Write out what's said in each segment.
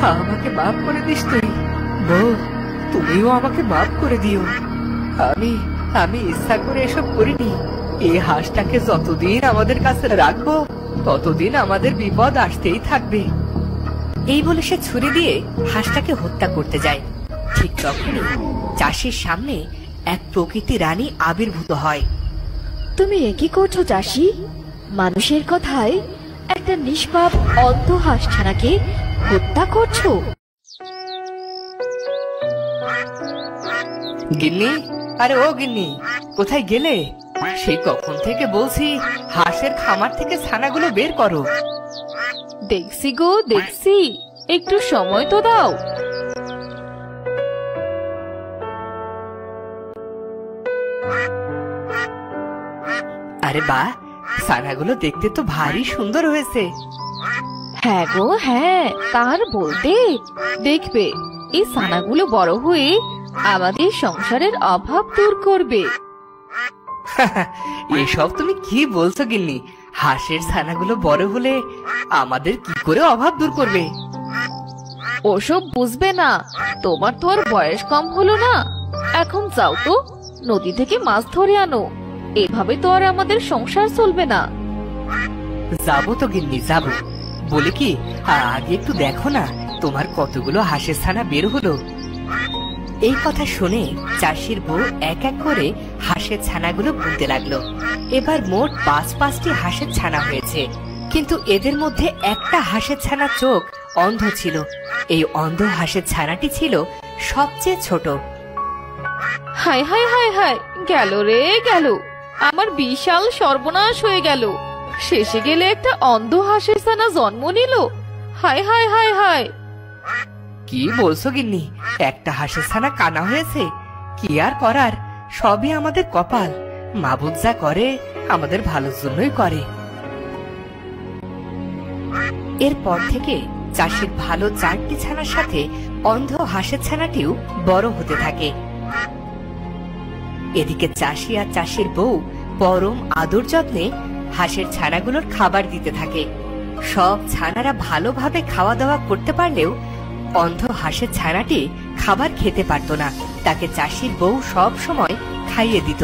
আমাকে মাফ করে দিস তুই। বউ, তুমিও আমাকে মাফ করে দিও। আমি আমি ইচ্ছা করে এসব করিনি। এই হাঁসটাকে যতদিন আমাদের কাছে রাখবো ততদিন আমাদের বিপদ আসতেই থাকবে। এই বলে সে ছুরি দিয়ে হাঁসটাকে হত্যা করতে যায়। ঠিক তখনই চাষির সামনে এক প্রকৃতি রানী আবির্ভূত হয়। তুমি একই করছো চাষি? মানুষের কথায় একটা নিষ্পাপ অন্ধ হাঁস ছানাকে হত্যা করছো? গিন্নি, আরে ও গিন্নি, কোথায় গেলে? সেই কখন থেকে বলছি হাঁসের খামার থেকে ছানাগুলো বের করো। দেখছি গো দেখছি, একটু সময় তো দাও। আরে বাহ, ছানাগুলো দেখতে তো ভারী সুন্দর হয়েছে। হ্যাঁ গো হ্যাঁ, তার বলতে দেখবে এই ছানাগুলো বড় হয়ে আমাদের সংসারের অভাব দূর করবে। এসব তুমি কি বলছো গিন্নি? হাঁসের ছানাগুলো বড় হলে আমাদের কি করে অভাব দূর করবে? ওসব বুঝবে না, তোমার তো আর বয়স কম হলো না। এখন যাও তো, নদী থেকে মাছ ধরে আনো। এভাবে তো আর আমাদের সংসার চলবে না। যাবো তো গিন্নি, যাবো। বলে কি, আগে একটু দেখো না তোমার কতগুলো হাঁসের ছানা বের হলো। এই কথা শুনে চাষির বউ এক এক করে হাঁসের ছানাগুলো গুনতে লাগলো। এবার মোট ৫টি হাঁসের ছানা হয়েছে, কিন্তু এদের মধ্যে একটা হাঁসের ছানা চোখ অন্ধ ছিল। এই অন্ধ হাঁসের ছানাটি ছিল সবচেয়ে ছোট। হায় হায় হায় হায়, গেল রে গেল, আমার বিশাল সর্বনাশ হয়ে গেল। শেষে গেলে একটা অন্ধ হাঁসের ছানা জন্ম নিল। হায় হায় হায় হায়। কি বলছো গিন্নি? একটা হাঁসের ছানা কানা হয়েছে? কি আর করার, সবই আমাদের কপাল। মাবুদ যা করে আমাদের ভালোর জন্যই করে। এরপর থেকে চাষির ভালো 4টি ছানার সাথে অন্ধ হাঁসের ছানাটিও বড় হতে থাকে। এদিকে চাষি আর চাষির বউ পরম আদর যত্নে হাঁসের ছানাগুলোর খাবার দিতে থাকে। সব ছানারা ভালোভাবে খাওয়া দাওয়া করতে পারলেও অন্ধ হাঁসের ছানাটি খাবার খেতে পারত না। তাকে চাষির বউ সব সময় খাইয়ে দিত।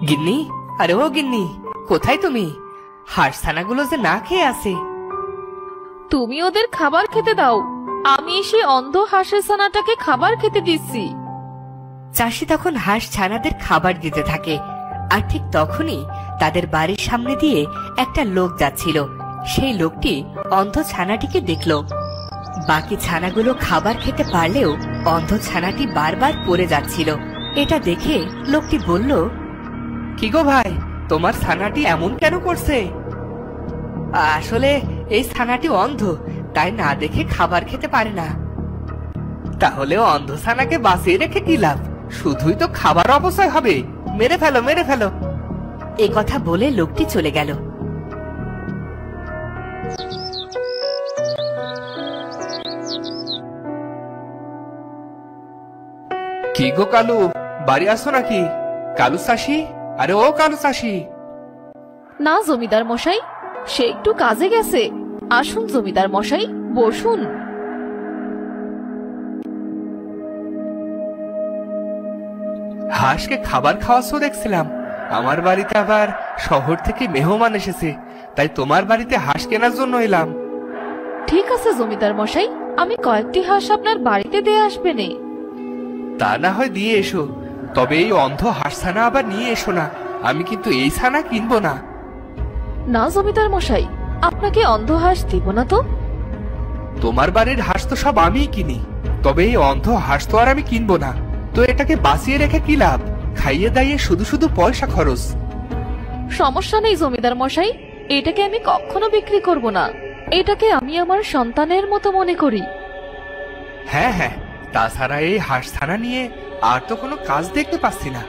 গিন্নি, আরে ও গিন্নি, কোথায় তুমি? হাঁস ছানাগুলো যে না খেয়ে আছে। তুমি ওদের খাবার খেতে দাও, আমি এসে অন্ধ হাঁসের ছানাটাকে খাবার খেতে দিচ্ছি। চাষি তখন হাঁস ছানাদের খাবার দিতে থাকে। আর ঠিক তখনই তাদের বাড়ির সামনে দিয়ে একটা লোক যাচ্ছিল। সেই লোকটি অন্ধ ছানাটিকে দেখল। বাকি ছানাগুলো খাবার খেতে পারলেও অন্ধ ছানাটি বারবার পড়ে যাচ্ছিল। এটা দেখে লোকটি বলল, কি গো ভাই, তোমার ছানাটি এমন কেন করছে? আসলে এই ছানাটি অন্ধ, তাই না দেখে খাবার খেতে পারে না। তাহলে অন্ধ ছানাকে বাঁচিয়ে রেখে কি লাভ? শুধুই তো খাবার অপচয় হবে। মেরে ফেলো, মেরে ফেলো। এ কথা বলে লোকটি চলে গেল। কি গো কালু, বাড়ি আসো নাকি? কালু চাষি, আরে ও কালু চাষি। না জমিদার মশাই, সে একটু কাজে গেছে। আসুন জমিদার মশাই, বসুন। হাঁসকে খাবার খাওয়াচ্ছ দেখছিলাম। আমার বাড়িতে আবার শহর থেকে মেহমান এসেছে, তাই তোমার বাড়িতে হাঁস কেনার জন্য এলাম। ঠিক আছে জমিদার মশাই, আমি কয়েকটি হাঁস আপনার বাড়িতে দিয়ে আসবেনে। তা না হয় দিয়ে এসো, তবে এই অন্ধ হাঁস ছানা আবার নিয়ে এসো না। আমি কিন্তু এই ছানা কিনবো না। না জমিদার মশাই, আপনাকে অন্ধ হাঁস দিব না তো। তোমার বাড়ির হাঁস তো সব আমিই কিনি, তবে এই অন্ধ হাঁস তো আর আমি কিনবো না। তো এটাকে বাঁচিয়ে রেখে কি লাভ? খাইয়ে দাইয়ে শুধু শুধু পয়সা খরচ। সমস্যা নেই জমিদার মশাই, এটাকে আমি কখনো বিক্রি করব না। এটাকে আমি আমার সন্তানের মতো মনে করি। হ্যাঁ হ্যাঁ, তাছাড়া এই হাঁস ছানা নিয়ে আর তো কোনো কাজ দেখতে পাচ্ছি না।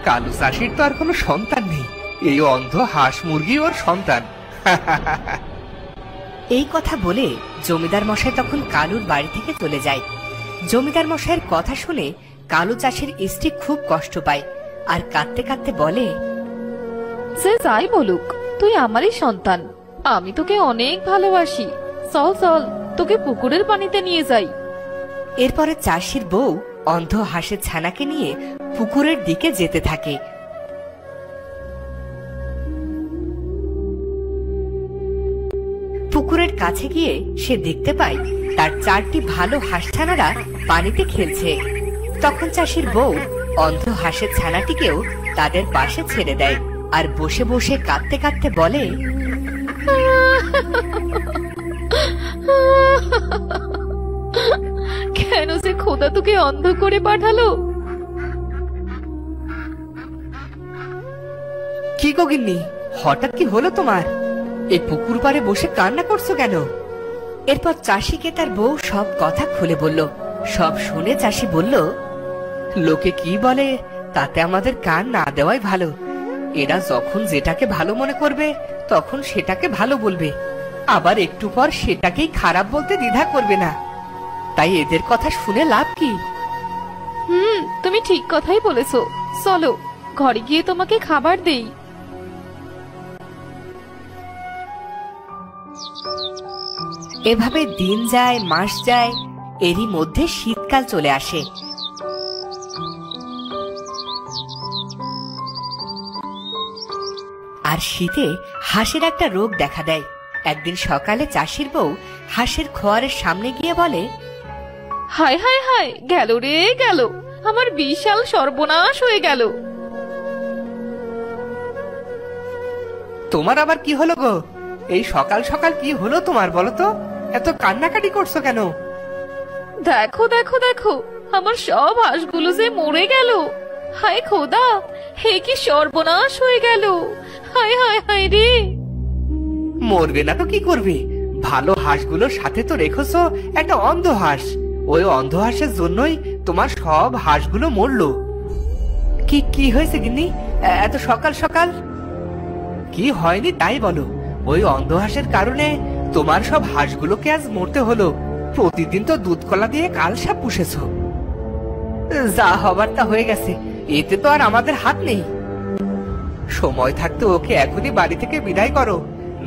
কালু চাষির তো আর কোনো সন্তান নেই, এই অন্ধ হাঁস মুরগি ওর সন্তান। এই কথা বলে জমিদার মশাই তখন কালুর বাড়ি থেকে চলে যায়। জমিদার মশাইয়ের কথা শুনে কালু চাষির স্ত্রী খুব কষ্ট পায় আর কাঁদতে কাঁদতে বলে, সে যাই বলুক, তুই আমারই সন্তান, আমি তোকে অনেক ভালোবাসি। চল চল, তোকে পুকুরের পানিতে নিয়ে যাই। এরপরে চাষির বউ অন্ধ হাঁসের ছানাকে নিয়ে পুকুরের দিকে যেতে থাকে। পুকুরের কাছে গিয়ে সে দেখতে পায় তার 4টি ভালো হাঁস ছানারা পানিতে খেলছে। তখন চাষির বউ অন্ধ হাঁসের ছানাটিকেও তাদের পাশে ছেড়ে দেয় আর বসে বসে কাঁদতে কাঁদতে বলে, কেন সে খোদা তোকে অন্ধ করে পাঠালো? কি গো গিন্নি, হঠাৎ কি হলো তোমার? এই পুকুর পাড়ে বসে কান্না করছো কেন? এরপর চাষিকে তার বউ সব কথা খুলে বলল। সব শুনে চাষি বলল, লোকে কি বলে তাতে আমাদের কান না দেওয়াই ভালো। এরা যখন যেটাকে ভালো মনে করবে তখন সেটাকে ভালো বলবে, আবার একটু পর সেটাকেই খারাপ বলতে দ্বিধা করবে না। তাই এদের কথা শুনে লাভ কি? তুমি ঠিক কথাই বলেছো। চলো ঘরে গিয়ে তোমাকে খাবার দেই। এভাবে দিন যায়, মাস যায়, এরই মধ্যে শীতকাল চলে আসে। আর শীতে হাঁসের একটা রোগ দেখা দেয়। একদিন সকালে চাষির বউ হাঁসের খোয়ারের সামনে গিয়ে বলে, হায় হায় হায়, গেল রে গেল, আমার বিশাল সর্বনাশ হয়ে গেল। তোমার আবার কি হলো গো? এই সকাল সকাল কি হলো তোমার বলো তো? এত কান্নাকাটি করছো কেন? দেখো দেখো দেখো, আমার সব হাঁসগুলো যে মরে গেল। হায় খোদা, হে কি সর্বনাশ হয়ে গেল। হায় হায় হায় রে। মরবে না তো কি করবে? ভালো হাঁসগুলোর সাথে তো রেখেছো একটা অন্ধ হাঁস। ওই অন্ধ হাঁসের জন্যই তোমার সব হাঁসগুলো মরলো। কি কি হয়েছে গিন্নি এত সকাল সকাল? কি হয়নি তাই বলো। ওই অন্ধ হাঁসের কারণে তোমার সব হাঁসগুলোকে আজ মরতে হলো। প্রতিদিন তো দুধ কলা দিয়ে কালসাপ পুষেছো। যা হবার তা হয়ে গেছে, এতে তো আর আমাদের হাত নেই। সময় থাকতে ওকে এখনই বাড়ি থেকে বিদায় করো,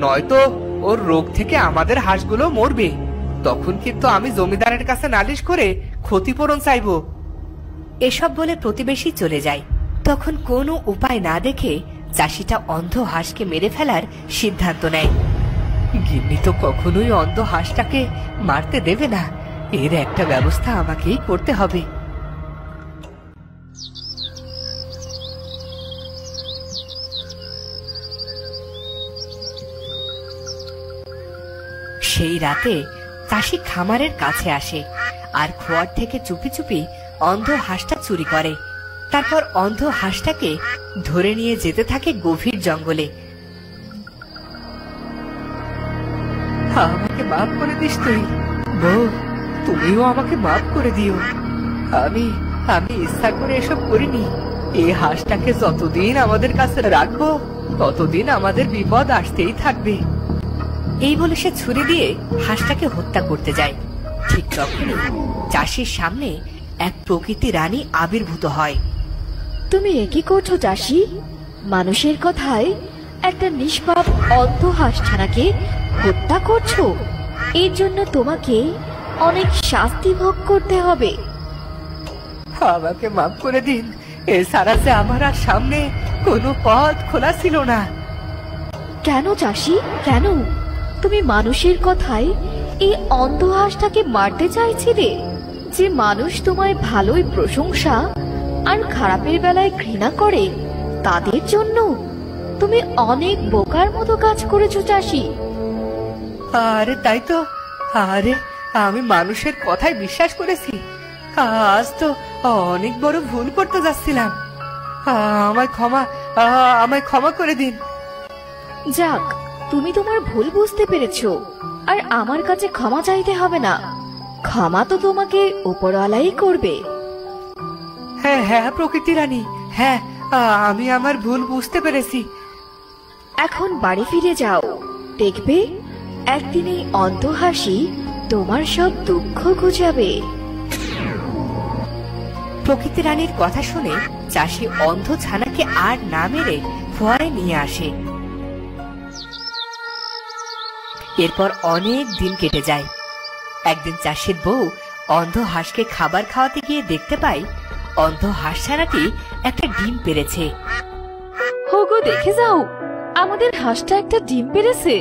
নয়তো ওর রোগ থেকে আমাদের হাঁসগুলো মরবে। তখন কিন্তু আমি জমিদারের কাছে নালিশ করে ক্ষতিপূরণ চাইবো। এসব বলে প্রতিবেশী চলে যায়। তখন কোনো উপায় না দেখে চাষিটা অন্ধ হাঁসকে মেরে ফেলার সিদ্ধান্ত নেয়। গিন্নি তো কখনোই অন্ধ হাঁসটাকে মারতে দেবে না। এর একটা ব্যবস্থা আমাকেই করতে হবে। সেই রাতে চাষি খামারের কাছে আসে আর খোয়ার থেকে চুপি চুপি অন্ধ হাঁসটা চুরি করে। তারপর অন্ধ হাঁসটাকে ধরে নিয়ে যেতে থাকে গভীর জঙ্গলে। আমাকে মাফ করে দিস তুই বউ, তুমিও আমাকে মাফ করে দিও। আমি আমি ইচ্ছা করে এসব করিনি। এই হাঁসটাকে যতদিন আমাদের কাছে রাখবো ততদিন আমাদের বিপদ আসতেই থাকবে। এই বলে সে ছুরি দিয়ে হাঁসটাকে হত্যা করতে যায়। ঠিক তখনই চাষির সামনে এক প্রকৃতি রানী আবির্ভূত হয়। তুমি কি করছো চাষি? মানুষের কথায় একটা নিষ্পাপ অন্ধ হাঁসছানাকে হত্যা করছো। এর জন্য তোমাকে অনেক শাস্তি ভোগ করতে হবে। আমাকে মাফ করে দিন। এছাড়া যে আমার আর সামনে কোনো পথ খোলা ছিল না। কেন চাষি, কেন? তুমি মানুষের কথায় এই অন্ধ হাঁসটাকে মারতে চাইছিলে? যে মানুষ তোমায় ভালোই প্রশংসা আর খারাপের বেলায় ঘৃণা করে, তাদের জন্য তুমি অনেক বোকার মতো কাজ করেছো চাষি। আরে তাই তো। আরে আমি মানুষের কথায় বিশ্বাস করেছি। আজ তো অনেক বড় ভুল করতে যাচ্ছিলাম। আমায় ক্ষমা করে দিন। যাক, তুমি তোমার ভুল বুঝতে পেরেছো, আর আমার কাছে ক্ষমা চাইতে হবে না। ক্ষমা তো তোমাকে উপরওয়ালাই করবে। হ্যাঁ হ্যাঁ প্রকৃতি রানী, হ্যাঁ আমি আমার ভুল বুঝতে পেরেছি। এখন বাড়ি ফিরে যাও, দেখবে একদিন এই অন্ধ হাসি তোমার সব দুঃখ ঘুচাবে। প্রকৃতি রানীর কথা শুনে চাষি অন্ধ ছানাকে আর না মেরে ফোয়ারায় নিয়ে আসে। এরপর অনেক দিন কেটে যায়। একদিন চাষির বউ অন্ধ হাঁসকে খাবার খাওয়াতে গিয়ে দেখতে পায় অন্ধ হাঁস ছানাটি একটা ডিম পেড়েছে। হোগো, দেখে যাও, আমাদের হাঁসটা একটা ডিম পেড়েছে।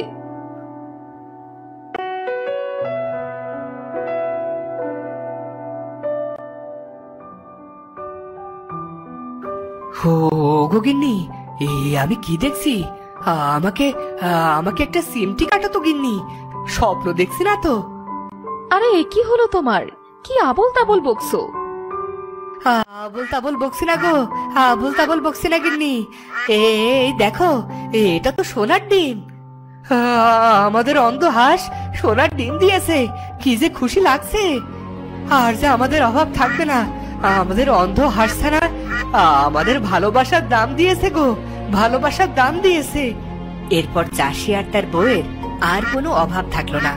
গো গিন্নি, আমি কি দেখছি? আমাকে আমাকে একটা সিমটি কাটাতো গিন্নি, স্বপ্ন দেখছি না তো? আরে এ কি হলো তোমার? কি আবোল তাবোল বকছো? আবল তাবল বকছি না গো, আবল তাবল বকছি না গিন্নি। এই দেখো, এটা তো সোনার ডিম। আমাদের অন্ধ হাঁস সোনার ডিম দিয়েছে, কি যে খুশি লাগছে। আর যে আমাদের অভাব থাকবে না। আমাদের অন্ধ হাঁস ছানা আমাদের ভালোবাসার দাম দিয়েছে গো, ভালোবাসার দাম দিয়েছে। এরপর চাষি আর তার বউয়ের আর কোনো অভাব থাকলো না।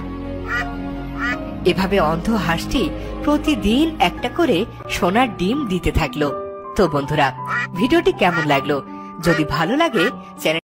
এভাবে অন্ধ হাঁসটি প্রতিদিন একটা করে সোনার ডিম দিতে থাকলো। তো বন্ধুরা, ভিডিওটি কেমন লাগলো? যদি ভালো লাগে চ্যানেল